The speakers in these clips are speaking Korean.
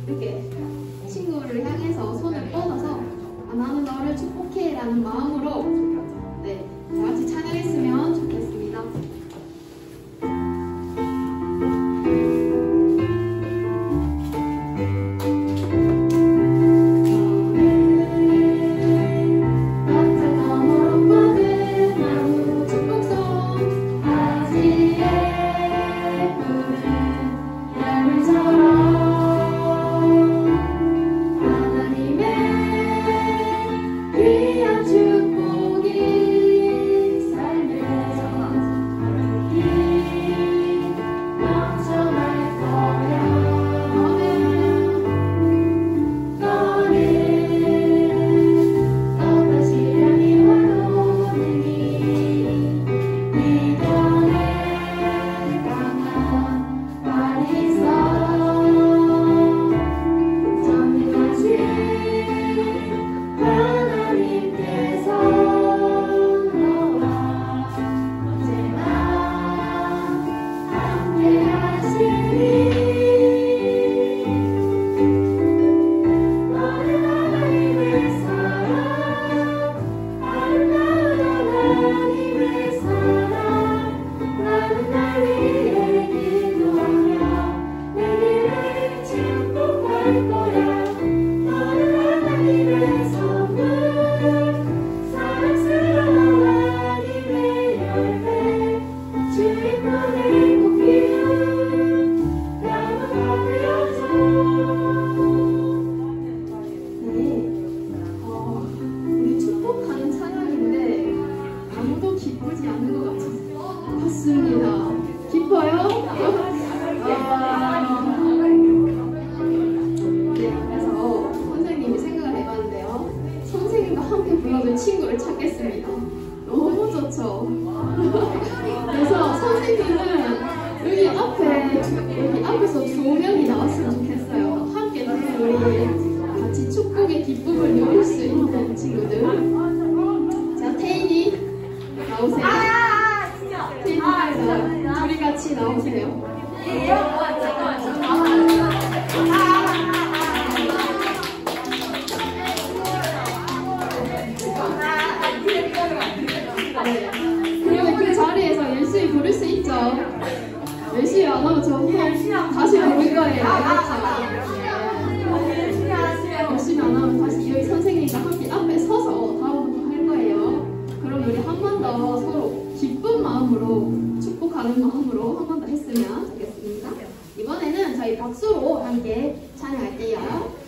이렇게 친구를 향해서 손을 뻗어서 나는 너를 축복해 라는 마음으로 네, 다 같이 찬양했으면 좋겠습니다. 친구를 찾겠습니다. 너무 좋죠? 그래서 선생님은 여기 앞에서 두 명이 나왔으면 좋겠어요. 함께 우리 같이 축복의 기쁨을 누릴 수 있는 친구들. 자, 태인이 나오세요. 태인이 둘이 같이 나오세요. 그리고 그 자리에서 열심히 부를 수 있죠. 열심히 안 하면 저 다시 부를 거예요. 열심히 안 하면 다시 여기 선생님과 함께 앞에 서서 다음부터 할 거예요. 그럼 우리 한 번 더 서로 기쁜 마음으로 축복하는 마음으로 한 번 더 했으면 좋겠습니다. 이번에는 저희 박수로 함께 찬양할게요.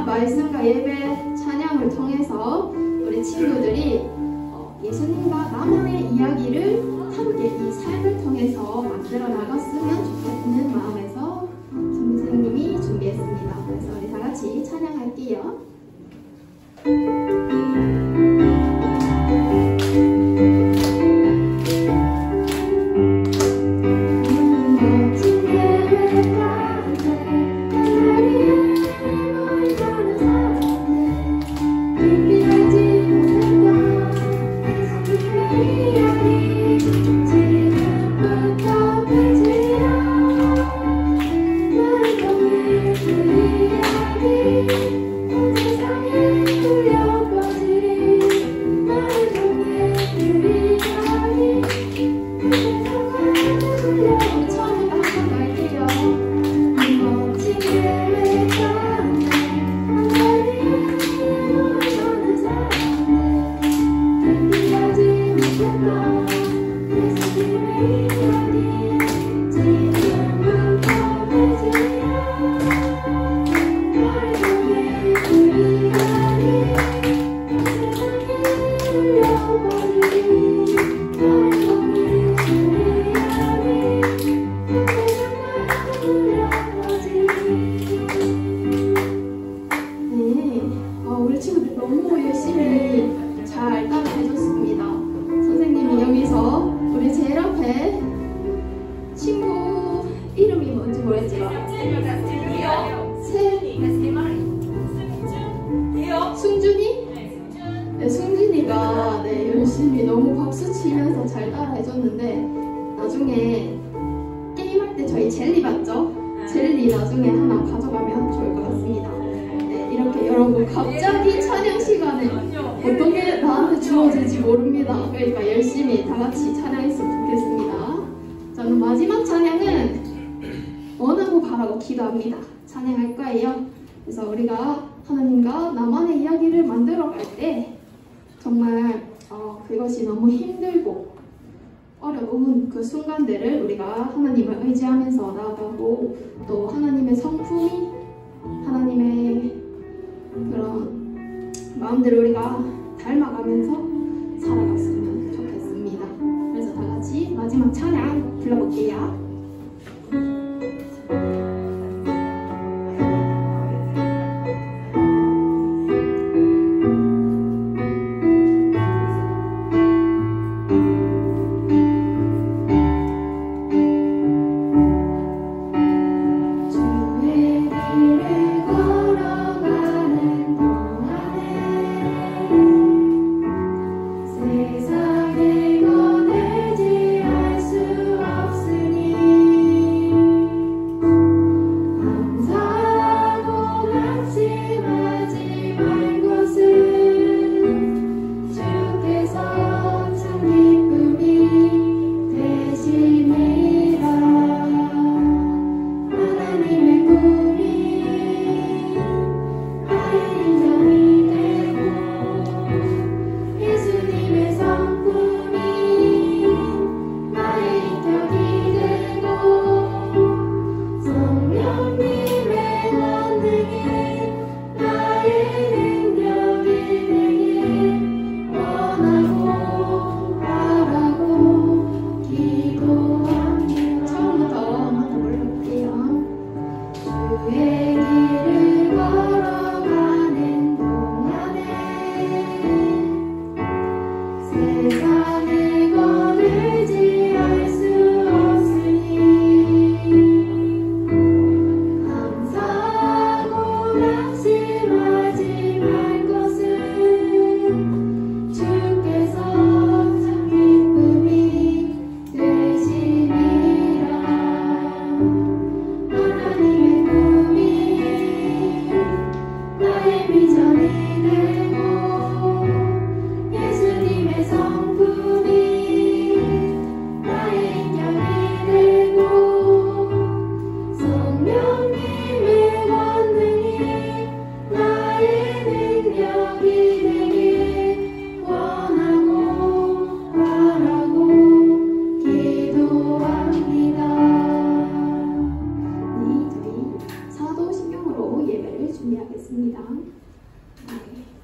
말씀과 예배, 찬양을 통해서 우리 친구들이 예수님과 나만의 이야기를 함께 이 삶을 통해서 찬양할게요. 우리 친구들 너무 열심히 잘 따라해줬습니다. 선생님이 여기서 우리 제일 앞에 친구 이름이 뭔지 모르겠지만 승준이? 네, 승준이가 열심히 너무 박수 치면서 잘 따라해줬는데 나중에 게임할 때 저희 젤리 봤죠? 젤리 나중에 하나 가져가면 좋을 것 같습니다. 이렇게 여러분 갑자기 찬양 시간에 어떤 게 나한테 주어질지 모릅니다. 그러니까 열심히 다 같이 찬양했으면 좋겠습니다. 저는 마지막 찬양은 원하고 바라고 기도합니다. 찬양할 거예요. 그래서 우리가 하나님과 나만의 이야기를 만들어 갈 때 정말 그것이 너무 힘들고 어려운 그 순간들을 우리가 하나님을 의지하면서 나아가고 또 하나님의 성품이 하나님의 그런 마음들을 우리가 닮아가면서 살아갔으면 좋겠습니다. 그래서 다 같이 마지막 찬양 불러볼게요.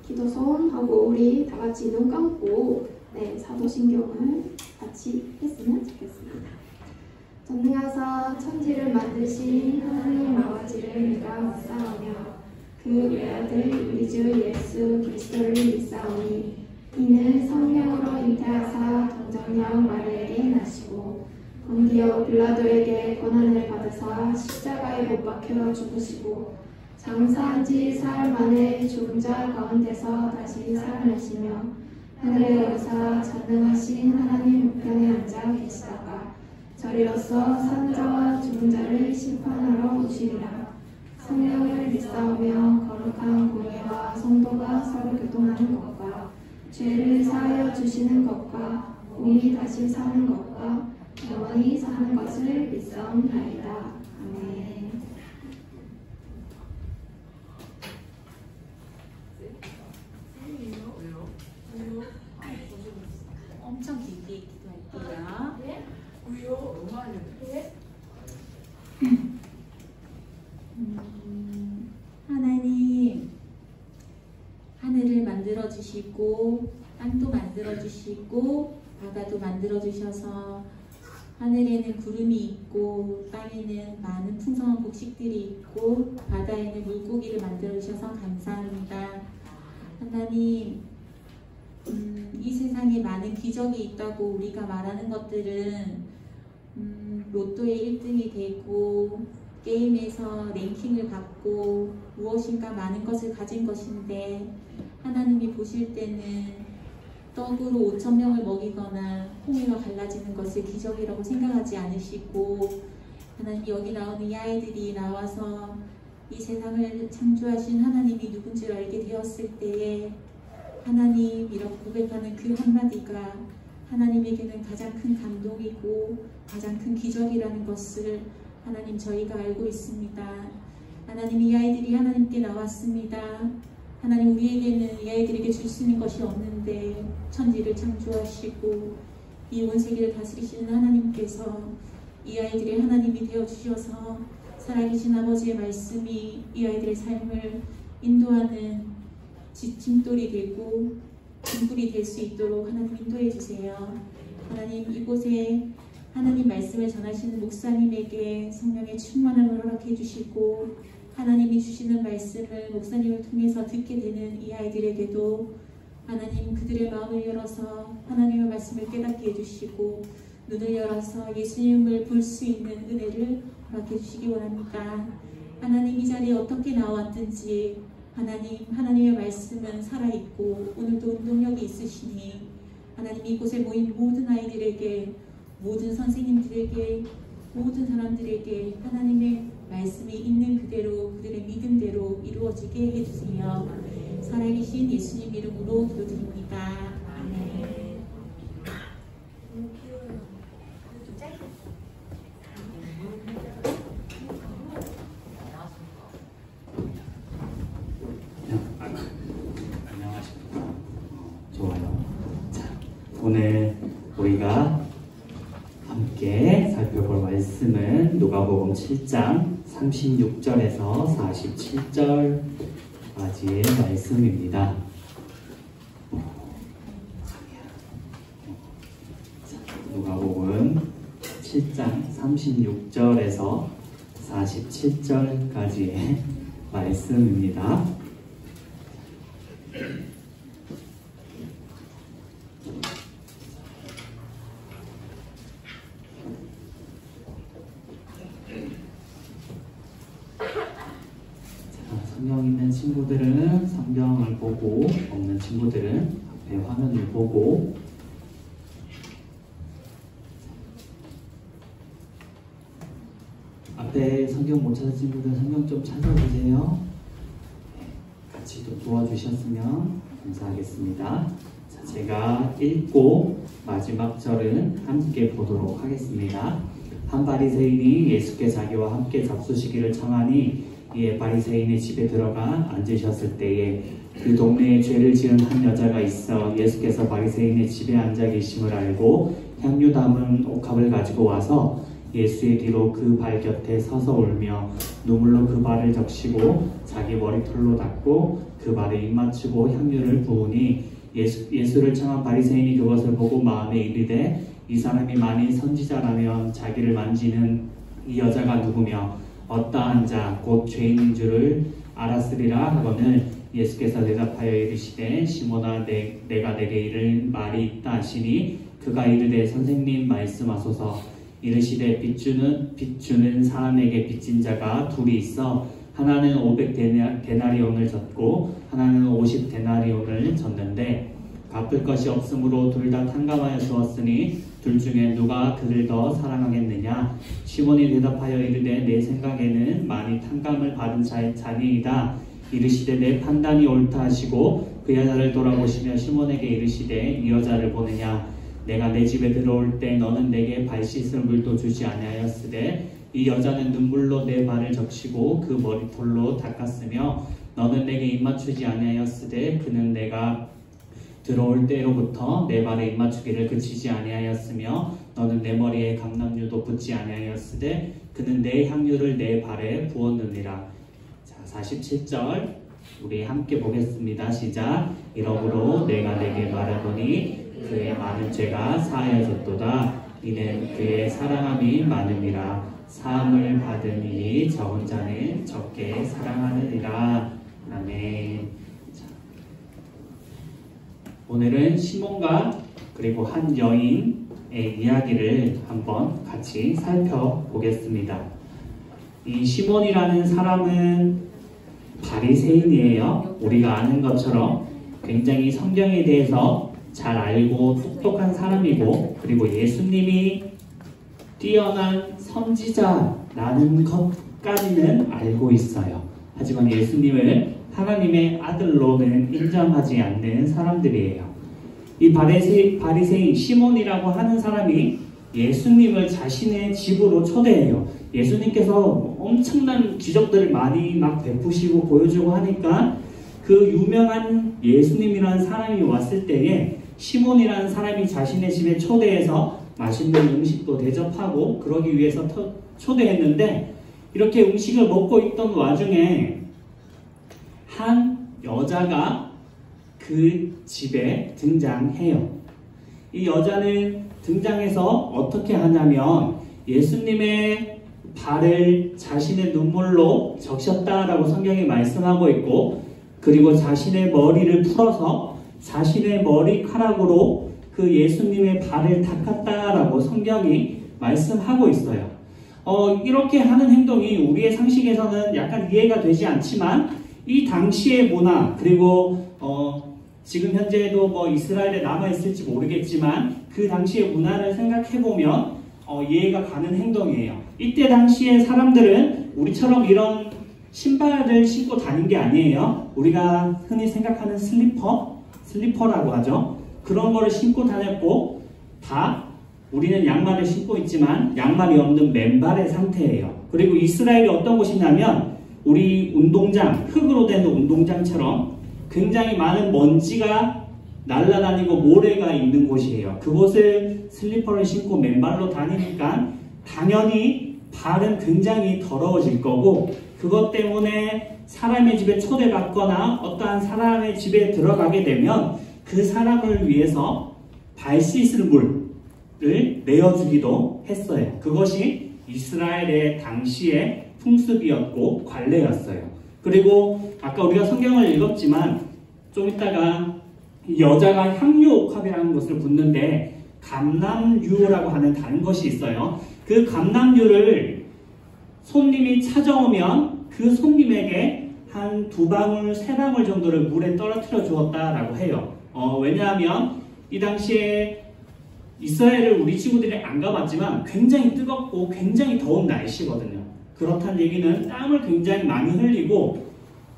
기도손하고 우리 다 같이 눈 감고 사도신경을 같이 했으면 좋겠습니다. 전능하사 천지를 만드신 하나님 아버지를 내가 묵상하며 그 외아들 우리 주 예수 그리스도를 믿사오니 이는 성령으로 잉태하사 동정녀 마리에게 나시고 본디오 빌라도에게 고난을 받으사 십자가에 못 박혀 죽으시고 장사한 지 사흘 만에 죽은 자 가운데서 다시 살아나시며 하늘에 오르사 전능하신 하나님 우편에 앉아 계시다가 저리로서 사는 자와 죽은 자를 심판하러 오시리라. 성령을 믿사오며 거룩한 공예와 성도가 서로 교통하는 것과 죄를 사하여 주시는 것과 몸이 다시 사는 것과 영원히 사는 것을 믿사옵나이다. 아멘. 엄청 길게 기도할게요. 왜요? 너무 많이 해. 하나님, 하늘을 만들어 주시고 땅도 만들어 주시고 바다도 만들어 주셔서 하늘에는 구름이 있고 땅에는 많은 풍성한 곡식들이 있고 바다에는 물고기를 만들어 주셔서 감사합니다. 하나님, 이 세상에 많은 기적이 있다고 우리가 말하는 것들은 로또에 1등이 되고 게임에서 랭킹을 받고 무엇인가 많은 것을 가진 것인데 하나님이 보실 때는 떡으로 5,000명을 먹이거나 홍해가 갈라지는 것을 기적이라고 생각하지 않으시고 하나님 여기 나오는 이 아이들이 나와서 이 세상을 창조하신 하나님이 누군지를 알게 되었을 때에 하나님이라고 고백하는 그 한마디가 하나님에게는 가장 큰 감동이고 가장 큰 기적이라는 것을 하나님 저희가 알고 있습니다. 하나님 이 아이들이 하나님께 나왔습니다. 하나님 우리에게는 이 아이들에게 줄 수 있는 것이 없는데 천지를 창조하시고 이 온 세계를 다스리시는 하나님께서 이 아이들의 하나님이 되어주셔서 살아계신 아버지의 말씀이 이 아이들의 삶을 인도하는 지침돌이 되고 등불이 될 수 있도록 하나님 인도해 주세요. 하나님 이곳에 하나님 말씀을 전하시는 목사님에게 성령의 충만함을 허락해 주시고 하나님이 주시는 말씀을 목사님을 통해서 듣게 되는 이 아이들에게도 하나님 그들의 마음을 열어서 하나님의 말씀을 깨닫게 해주시고 눈을 열어서 예수님을 볼 수 있는 은혜를 허락해 주시기 원합니다. 하나님 이 자리에 어떻게 나왔든지 하나님의 말씀은 살아있고 오늘도 운동력이 있으시니 하나님 이곳에 모인 모든 아이들에게 모든 선생님들에게 모든 사람들에게 하나님의 말씀이 있는 그대로 그들의 믿음대로 이루어지게 해주세요. 살아계신 예수님 이름으로 기도드립니다. 아멘. 안녕하십니까. 좋아요. 자, 오늘 우리가 함께 살펴볼 말씀은 누가복음 7장 36절에서 47절까지의 말씀입니다. 누가복음 7장 36절에서 47절까지의 말씀입니다. 성경 있는 친구들은 성경을 보고, 없는 친구들은 앞에 화면을 보고, 앞에 성경 못 찾은 친구들 성경 좀 찾아보세요. 같이 또 도와주셨으면 감사하겠습니다. 자, 제가 읽고 마지막 절은 함께 보도록 하겠습니다. 한 바리새인이 예수께 자기와 함께 잡수시기를 청하니 이에 바리새인의 집에 들어가 앉으셨을 때에 그 동네에 죄를 지은 한 여자가 있어 예수께서 바리새인의 집에 앉아 계심을 알고 향유 담은 옥합을 가지고 와서 예수의 뒤로 그 발 곁에 서서 울며 눈물로 그 발을 적시고 자기 머리털로 닦고 그 발에 입 맞추고 향유를 부으니 예수를 청한 바리새인이 그것을 보고 마음에 이르되 이 사람이 만일 선지자라면 자기를 만지는 이 여자가 누구며 어떠한 자 곧 죄인인 줄을 알았으리라 하거늘 예수께서 대답하여 이르시되 시몬아 내가 내게 이를 말이 있다 하시니 그가 이르되 선생님 말씀하소서. 이르시되 빚 주는 사람에게 빚진 자가 둘이 있어 하나는 500데나리온을 졌고 하나는 50데나리온을 졌는데 갚을 것이 없으므로 둘 다 탕감하여 주었으니 둘 중에 누가 그를 더 사랑하겠느냐. 시몬이 대답하여 이르되 내 생각에는 많이 탕감을 받은 자니이다. 이르시되 내 판단이 옳다 하시고 그 여자를 돌아보시며 시몬에게 이르시되 이 여자를 보느냐. 내가 내 집에 들어올 때 너는 내게 발 씻을 물도 주지 아니하였으되 이 여자는 눈물로 내 발을 적시고 그 머리털로 닦았으며 너는 내게 입맞추지 아니하였으되 그는 내가 들어올 때로부터 내 발에 입맞추기를 그치지 아니하였으며 너는 내 머리에 감람유도 붓지 아니하였으되 그는 내 향유를 내 발에 부었느니라. 자, 47절 우리 함께 보겠습니다. 시작. 이러므로 내가 내게 말하더니 그의 많은 죄가 사하여졌도다. 이는 그의 사랑함이 많음이라. 사함을 받은 이니 적은 자는 적게 사랑하느니라. 아멘. 자, 오늘은 시몬과 그리고 한 여인의 이야기를 한번 같이 살펴보겠습니다. 이 시몬이라는 사람은 바리새인이에요. 우리가 아는 것처럼 굉장히 성경에 대해서 잘 알고 똑똑한 사람이고 그리고 예수님이 뛰어난 선지자라는 것까지는 알고 있어요. 하지만 예수님을 하나님의 아들로는 인정하지 않는 사람들이에요. 이 바리새인 시몬이라고 하는 사람이 예수님을 자신의 집으로 초대해요. 예수님께서 엄청난 기적들을 많이 막 베푸시고 보여주고 하니까 그 유명한 예수님이라는 사람이 왔을 때에 시몬이라는 사람이 자신의 집에 초대해서 맛있는 음식도 대접하고 그러기 위해서 초대했는데 이렇게 음식을 먹고 있던 와중에 한 여자가 그 집에 등장해요. 이 여자는 등장해서 어떻게 하냐면 예수님의 발을 자신의 눈물로 적셨다라고 성경이 말씀하고 있고 그리고 자신의 머리를 풀어서 자신의 머리카락으로 그 예수님의 발을 닦았다라고 성경이 말씀하고 있어요. 이렇게 하는 행동이 우리의 상식에서는 약간 이해가 되지 않지만 이 당시의 문화 그리고 지금 현재도 뭐 이스라엘에 남아있을지 모르겠지만 그 당시의 문화를 생각해보면 이해가 가는 행동이에요. 이때 당시의 사람들은 우리처럼 이런 신발을 신고 다닌 게 아니에요. 우리가 흔히 생각하는 슬리퍼라고 하죠. 그런 거를 신고 다녔고 다 우리는 양말을 신고 있지만 양말이 없는 맨발의 상태예요. 그리고 이스라엘이 어떤 곳이냐면 우리 운동장, 흙으로 된 운동장처럼 굉장히 많은 먼지가 날아다니고 모래가 있는 곳이에요. 그곳을 슬리퍼를 신고 맨발로 다니니까 당연히 발은 굉장히 더러워질 거고 그것 때문에 사람의 집에 초대받거나 어떠한 사람의 집에 들어가게 되면 그 사람을 위해서 발 씻을 물을 내어주기도 했어요. 그것이 이스라엘의 당시의 풍습이었고 관례였어요. 그리고 아까 우리가 성경을 읽었지만 좀 이따가 여자가 향유옥합이라는 것을 붓는데 감람유라고 하는 다른 것이 있어요. 그 감람유를 손님이 찾아오면 그 손님에게 한 2방울, 3방울 정도를 물에 떨어뜨려 주었다라고 해요. 왜냐하면 이 당시에 이스라엘을 우리 친구들이 안 가봤지만 굉장히 뜨겁고 굉장히 더운 날씨거든요. 그렇다는 얘기는 땀을 굉장히 많이 흘리고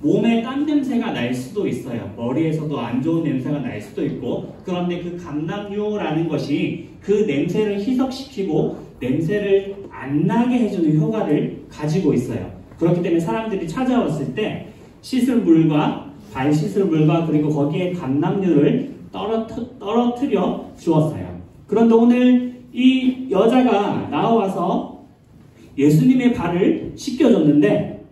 몸에 땀 냄새가 날 수도 있어요. 머리에서도 안 좋은 냄새가 날 수도 있고 그런데 그 감람유라는 것이 그 냄새를 희석시키고 냄새를 안 나게 해주는 효과를 가지고 있어요. 그렇기 때문에 사람들이 찾아왔을 때 씻을 물과 발 씻을 물과 그리고 거기에 감람유를 떨어뜨려 주었어요. 그런데 오늘 이 여자가 나와서 예수님의 발을 씻겨줬는데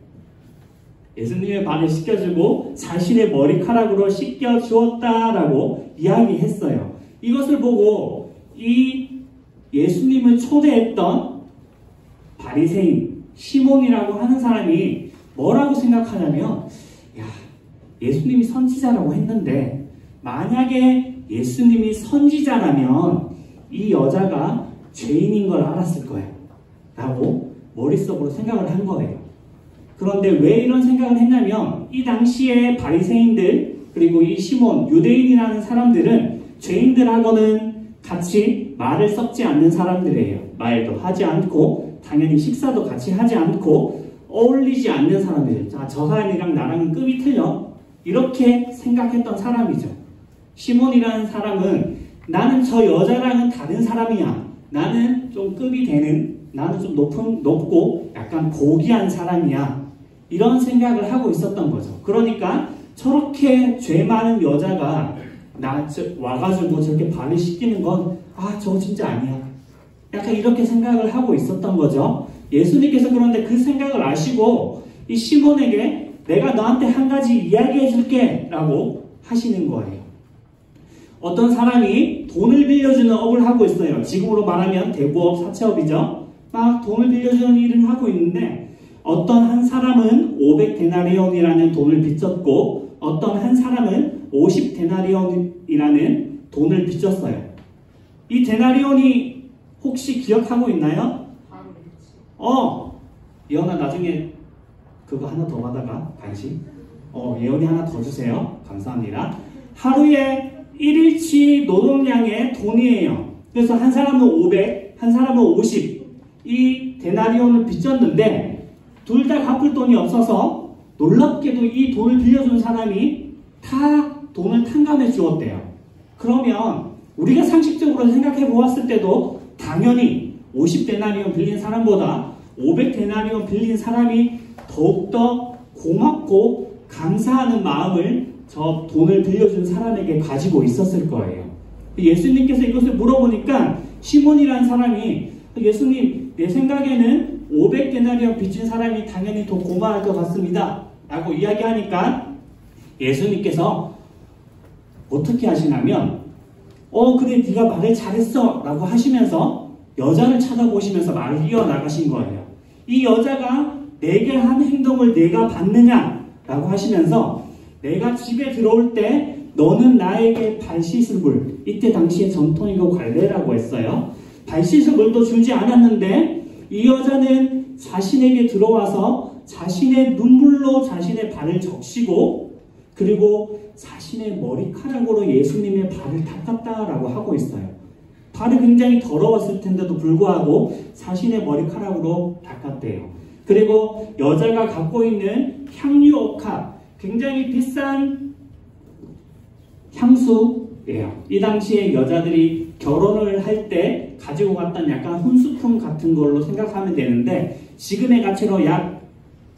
예수님의 발을 씻겨주고 자신의 머리카락으로 씻겨주었다라고 이야기했어요. 이것을 보고 이 예수님을 초대했던 바리새인 시몬이라고 하는 사람이 뭐라고 생각하냐면, 야, 예수님이 선지자라고 했는데 만약에 예수님이 선지자라면 이 여자가 죄인인 걸 알았을 거야 라고 머릿속으로 생각을 한 거예요. 그런데 왜 이런 생각을 했냐면 이 당시에 바리새인들 그리고 이 시몬, 유대인이라는 사람들은 죄인들하고는 같이 말을 섞지 않는 사람들이에요. 말도 하지 않고 당연히 식사도 같이 하지 않고 어울리지 않는 사람들이에요. 자, 저 사람이랑 나랑은 급이 틀려. 이렇게 생각했던 사람이죠. 시몬이라는 사람은 나는 저 여자랑은 다른 사람이야. 나는 좀 급이 되는, 나는 좀 높고 약간 고귀한 사람이야. 이런 생각을 하고 있었던 거죠. 그러니까 저렇게 죄 많은 여자가 와가지고 저렇게 발을 씻기는 건 저거 진짜 아니야. 약간 이렇게 생각을 하고 있었던 거죠. 예수님께서 그런데 그 생각을 아시고 이 시몬에게 내가 너한테 한 가지 이야기해 줄게 라고 하시는 거예요. 어떤 사람이 돈을 빌려주는 업을 하고 있어요. 지금으로 말하면 대부업, 사채업이죠. 막 돈을 빌려주는 일을 하고 있는데 어떤 한 사람은 500데나리온이라는 돈을 빚졌고 어떤 한 사람은 50데나리온이라는 돈을 빚졌어요. 이 데나리온이 혹시 기억하고 있나요? 예언아 나중에 그거 하나 더 받아가 간식. 예언이 하나 더 주세요. 감사합니다. 하루에 1일치 노동량의 돈이에요. 그래서 한 사람은 500, 한 사람은 50. 이 데나리온을 빚졌는데 둘 다 갚을 돈이 없어서 놀랍게도 이 돈을 빌려준 사람이 다 돈을 탕감해 주었대요. 그러면 우리가 상식적으로 생각해 보았을 때도 당연히 50데나리온 빌린 사람보다 500데나리온 빌린 사람이 더욱더 고맙고 감사하는 마음을 저 돈을 빌려준 사람에게 가지고 있었을 거예요. 예수님께서 이것을 물어보니까 시몬이라는 사람이 예수님, 내 생각에는 500데나리온 빚진 사람이 당연히 더 고마울 것 같습니다 라고 이야기하니까 예수님께서 어떻게 하시냐면 그래 네가 말을 잘했어 라고 하시면서 여자를 쳐다보시면서 말을 이어나가신 거예요. 이 여자가 내게 한 행동을 내가 받느냐 라고 하시면서 내가 집에 들어올 때 너는 나에게 발 씻을 물, 이때 당시에 전통이고 관례라고 했어요. 발 씻을 물도 주지 않았는데 이 여자는 자신에게 들어와서 자신의 눈물로 자신의 발을 적시고 그리고 자신의 머리카락으로 예수님의 발을 닦았다라고 하고 있어요. 발이 굉장히 더러웠을 텐데도 불구하고 자신의 머리카락으로 닦았대요. 그리고 여자가 갖고 있는 향유 옥합, 굉장히 비싼 향수예요. 이 당시에 여자들이 결혼을 할 때 가지고 갔던 약간 혼수품 같은 걸로 생각하면 되는데 지금의 가치로 약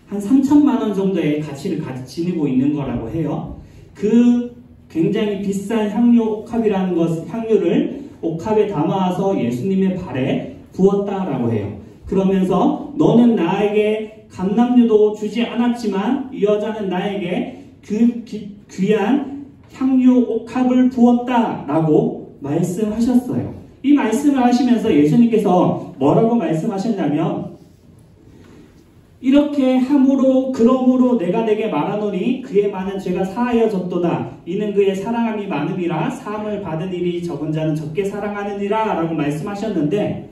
한 3천만 원 정도의 가치를 지니고 있는 거라고 해요. 그 굉장히 비싼 향유 옥합이라는 향유를 옥합에 담아서 예수님의 발에 부었다라고 해요. 그러면서 너는 나에게 감람유도 주지 않았지만 이 여자는 나에게 그 귀한 향유 옥합을 부었다라고 말씀하셨어요. 이 말씀을 하시면서 예수님께서 뭐라고 말씀하셨냐면 이렇게 함으로 그러므로 내가 내게 말하노니 그의 많은 죄가 사하여졌도다. 이는 그의 사랑함이 많음이라 사함을 받은 일이 적은 자는 적게 사랑하느니라 라고 말씀하셨는데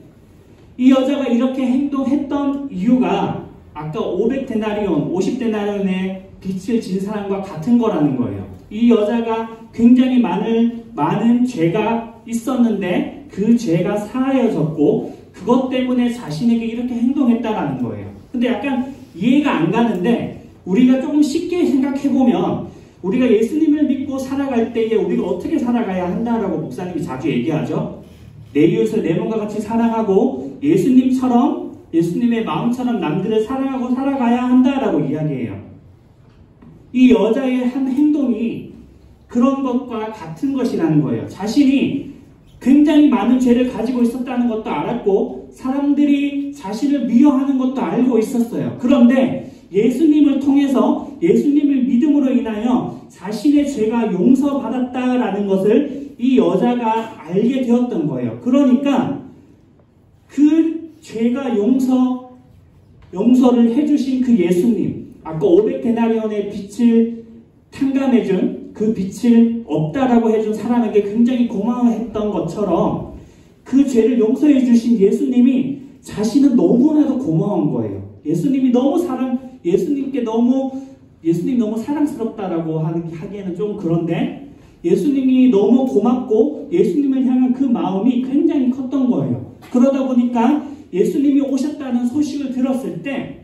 이 여자가 이렇게 행동했던 이유가 아까 500데나리온, 50데나리온의 빚을 진 사람과 같은 거라는 거예요. 이 여자가 굉장히 많은 죄가 있었는데 그 죄가 사하여졌고 그것 때문에 자신에게 이렇게 행동했다라는 거예요. 근데 약간 이해가 안 가는데 우리가 조금 쉽게 생각해보면 우리가 예수님을 믿고 살아갈 때에 우리가 어떻게 살아가야 한다라고 목사님이 자주 얘기하죠. 내 이웃을 내 몸과 같이 사랑하고 예수님처럼 예수님의 마음처럼 남들을 사랑하고 살아가야 한다라고 이야기해요. 이 여자의 한 행동이 그런 것과 같은 것이라는 거예요. 자신이 굉장히 많은 죄를 가지고 있었다는 것도 알았고 사람들이 자신을 미워하는 것도 알고 있었어요. 그런데 예수님을 통해서 예수님을 믿음으로 인하여 자신의 죄가 용서받았다라는 것을 이 여자가 알게 되었던 거예요. 그러니까 그 죄가 용서를 해주신 그 예수님, 아까 500데나리온의 빛을 탕감해준 그 빛을 없다라고 해준 사람에게 굉장히 고마워했던 것처럼 그 죄를 용서해 주신 예수님이 자신은 너무나도 고마운 거예요. 예수님이 너무 사랑스럽다라고 하기에는 좀 그런데 예수님이 너무 고맙고 예수님을 향한 그 마음이 굉장히 컸던 거예요. 그러다 보니까 예수님이 오셨다는 소식을 들었을 때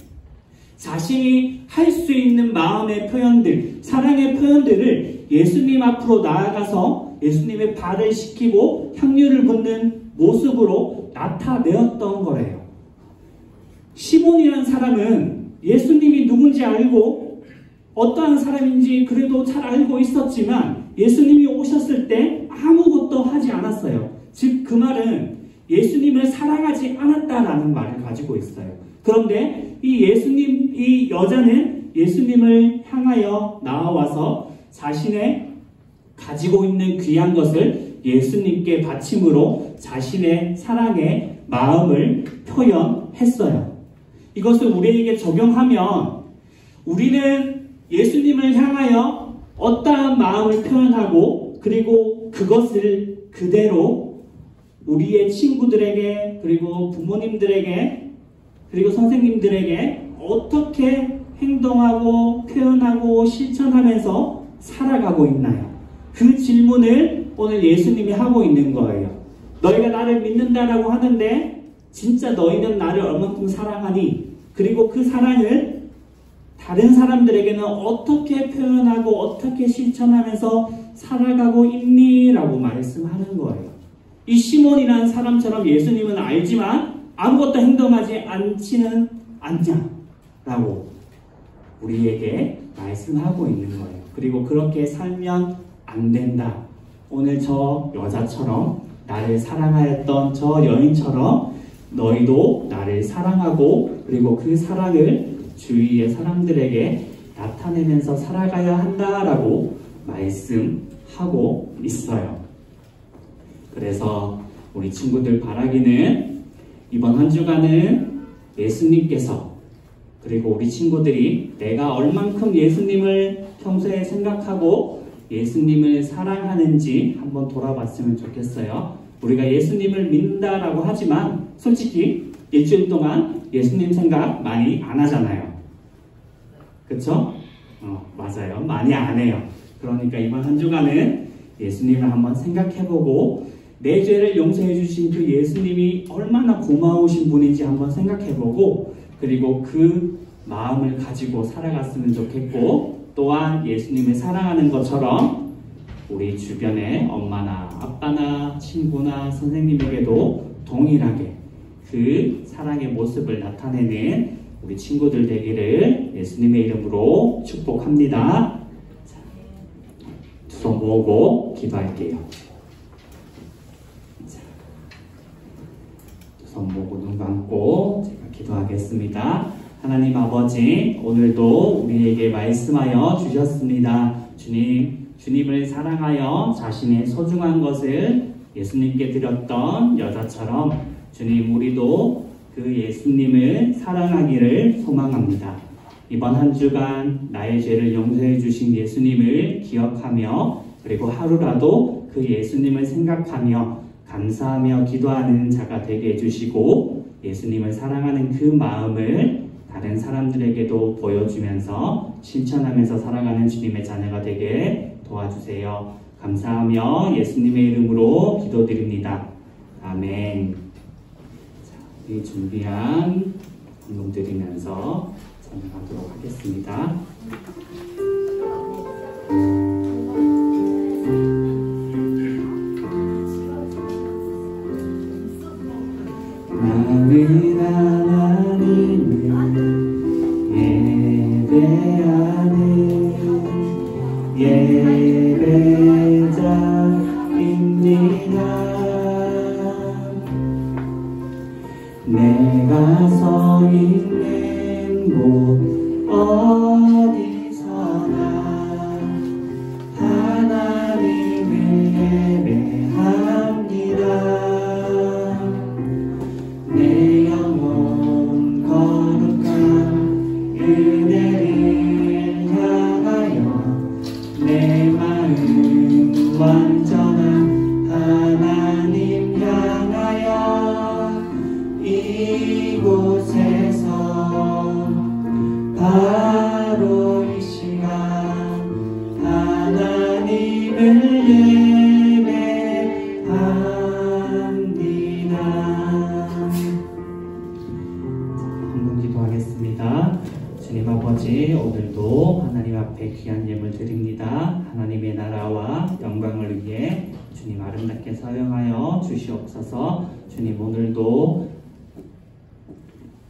자신이 할 수 있는 마음의 표현들, 사랑의 표현들을 예수님 앞으로 나아가서 예수님의 발을 씻기고 향유를 붓는 모습으로 나타내었던 거래요. 시몬이라는 사람은 예수님이 누군지 알고 어떠한 사람인지 그래도 잘 알고 있었지만 예수님이 오셨을 때 아무것도 하지 않았어요. 즉 그 말은 예수님을 사랑하지 않았다라는 말을 가지고 있어요. 그런데 이 여자는 예수님을 향하여 나와서 자신의 가지고 있는 귀한 것을 예수님께 바침으로 자신의 사랑의 마음을 표현했어요. 이것을 우리에게 적용하면 우리는 예수님을 향하여 어떠한 마음을 표현하고 그리고 그것을 그대로 우리의 친구들에게 그리고 부모님들에게 그리고 선생님들에게 어떻게 행동하고 표현하고 실천하면서 살아가고 있나요? 그 질문을 오늘 예수님이 하고 있는 거예요. 너희가 나를 믿는다라고 하는데 진짜 너희는 나를 얼만큼 사랑하니? 그리고 그 사랑을 다른 사람들에게는 어떻게 표현하고 어떻게 실천하면서 살아가고 있니? 라고 말씀하는 거예요. 이 시몬이라는 사람처럼 예수님은 알지만 아무것도 행동하지 않지는 않냐라고 우리에게 말씀하고 있는 거예요. 그리고 그렇게 살면 안 된다. 오늘 저 여자처럼 나를 사랑하였던 저 여인처럼 너희도 나를 사랑하고 그리고 그 사랑을 주위의 사람들에게 나타내면서 살아가야 한다라고 말씀하고 있어요. 그래서 우리 친구들 바라기는 이번 한 주간은 예수님께서 그리고 우리 친구들이 내가 얼만큼 예수님을 평소에 생각하고 예수님을 사랑하는지 한번 돌아봤으면 좋겠어요. 우리가 예수님을 믿는다라고 하지만 솔직히 일주일 동안 예수님 생각 많이 안 하잖아요. 그쵸? 맞아요. 많이 안 해요. 그러니까 이번 한 주간은 예수님을 한번 생각해보고 내 죄를 용서해 주신 그 예수님이 얼마나 고마우신 분인지 한번 생각해보고 그리고 그 마음을 가지고 살아갔으면 좋겠고 또한 예수님을 사랑하는 것처럼 우리 주변의 엄마나 아빠나 친구나 선생님에게도 동일하게 그 사랑의 모습을 나타내는 우리 친구들 되기를 예수님의 이름으로 축복합니다. 두 손 모으고 기도할게요. 손 모으고 눈 감고 제가 기도하겠습니다. 하나님 아버지, 오늘도 우리에게 말씀하여 주셨습니다. 주님을 사랑하여 자신의 소중한 것을 예수님께 드렸던 여자처럼 주님, 우리도 그 예수님을 사랑하기를 소망합니다. 이번 한 주간 나의 죄를 용서해 주신 예수님을 기억하며 그리고 하루라도 그 예수님을 생각하며 감사하며 기도하는 자가 되게 해주시고 예수님을 사랑하는 그 마음을 다른 사람들에게도 보여주면서 실천하면서 살아가는 주님의 자녀가 되게 도와주세요. 감사하며 예수님의 이름으로 기도드립니다. 아멘. 자, 우리 준비한 헌금 드리면서 찬양하도록 하겠습니다. 나는 하나님을 예배하는 예배자입니다. 내가 서 있는 곳 어디서나 이곳에서 바로 이 시간 하나님을 예배합니다. 한번 기도하겠습니다. 주님 아버지, 오늘도 하나님 앞에 귀한 예물 드립니다. 하나님의 나라와 영광을 위해 주님 아름답게 사용하여 주시옵소서. 주님, 오늘도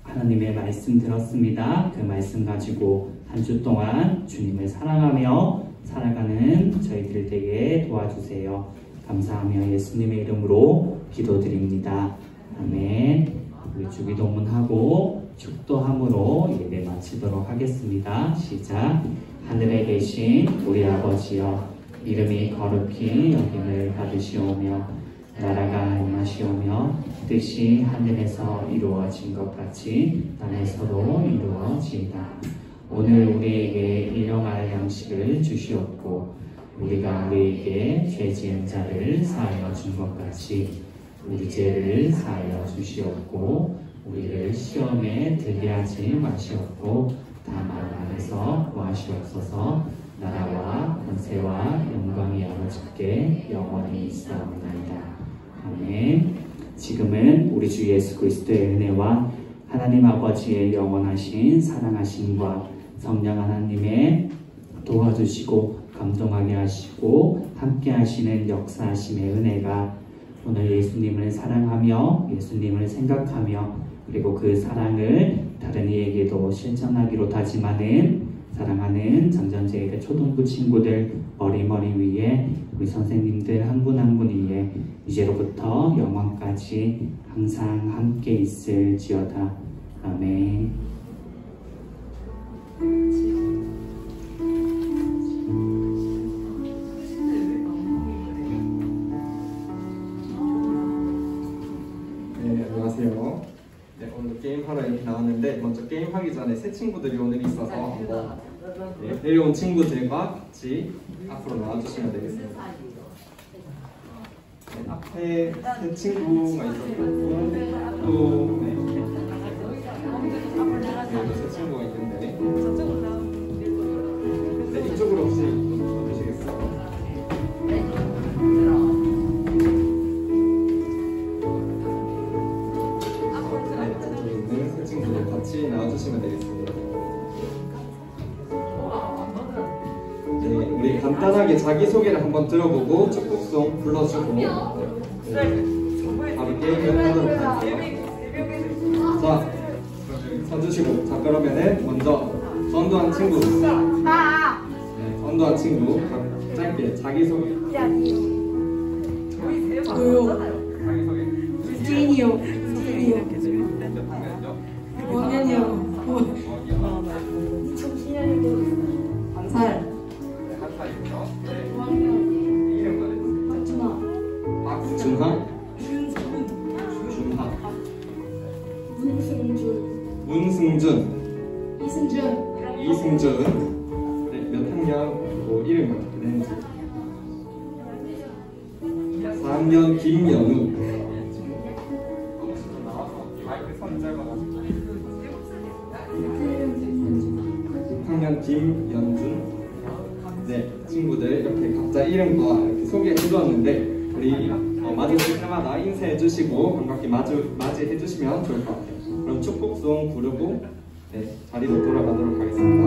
하나님의 말씀 들었습니다. 그 말씀 가지고 한 주 동안 주님을 사랑하며 살아가는 저희들 되게 도와주세요. 감사하며 예수님의 이름으로 기도드립니다. 아멘. 우리 주기도문하고 축도함으로 예배 마치도록 하겠습니다. 시작. 하늘에 계신 우리 아버지여, 이름이 거룩히 여김을 받으시오며 나라가 임하시오며 뜻이 하늘에서 이루어진 것 같이 땅에서도 이루어지이다. 오늘 우리에게 일용할 양식을 주시옵고 우리가 우리에게 죄 지은 자를 사하여 준 것 같이 우리 죄를 사하여 주시옵고 우리를 시험에 들게 하지 마시옵고 다만 안에서 구하시옵소서. 나라와 권세와 영광이 아버지께 영원히 있사옵나이다. 아멘. 지금은 우리 주 예수 그리스도의 은혜와 하나님 아버지의 영원하신 사랑하심과 성령 하나님의 도와주시고 감동하게 하시고 함께 하시는 역사하심의 은혜가 오늘 예수님을 사랑하며 예수님을 생각하며 그리고 그 사랑을 다른 이에게도 실천하기로 다짐하는 사랑하는 장전제일의 초등부 친구들 머리머리 위에 우리 선생님들 한 분 한 분 위에 이제로부터 영원까지 항상 함께 있을지어다. 아멘. 네, 안녕하세요. 네, 오늘 게임하러 이렇게 나왔는데 먼저 게임하기 전에 새 친구들이 오늘 있어서 한번 내려온 친구들과 같이 앞으로 나와주시면 되겠습니다. 네, 앞에 새 친구가 있었고 또 새 친구가 있는데 네, 이쪽으로 혹시 와주시겠어요? 친구들 같이 나와주시면 되겠습니다. 네, 우리 간단하게 자기소개를 한번 들어보고 축복송 불러주고 바로 게임을 하도록 할게요. 자, 서주시고 자 그러면은 먼저 전두환 친구 전두환 친구 짧게 자기소개 저요. 자기소개 찐이요. 몇 학년이요? 5학년이요. 1살. 네, 한 살이고요. 네. 5학년 이름 말해주세요. 박준아. 박준하 준하 문승준. 문승준 이승준. 이승준 네, 몇 학년 뭐 이름 어떻게 되는지 4학년 김연우 마이크 선 짧아가지고 6학년 김연준 네 친구들 이렇게 각자 이름과 이렇게 소개해 주었는데 우리 마주칠 때마다 인사해 주시고 반갑게 맞이해 주시면 좋을 것 같아요. 그럼 축복송 부르고 네, 자리로 돌아가도록 하겠습니다.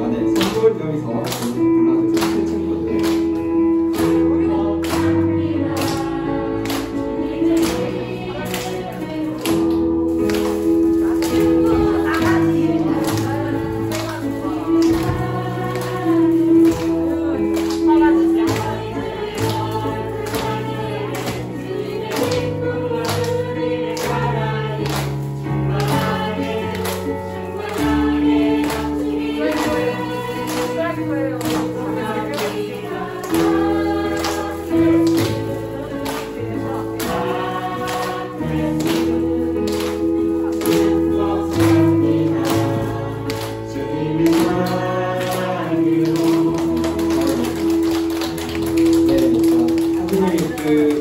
네, 선물 여기서 불러주세요. 새 친구들.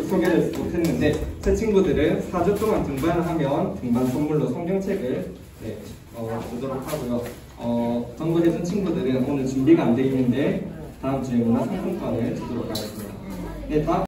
소개를 못했는데 새 친구들은 4주 동안 등반을 하면 등반 선물로 성경책을 주도록 하고요. 전도해준 친구들은 오늘 준비가 안 돼 있는데 다음 주에 문화상품권을 주도록 하겠습니다. 네, 다음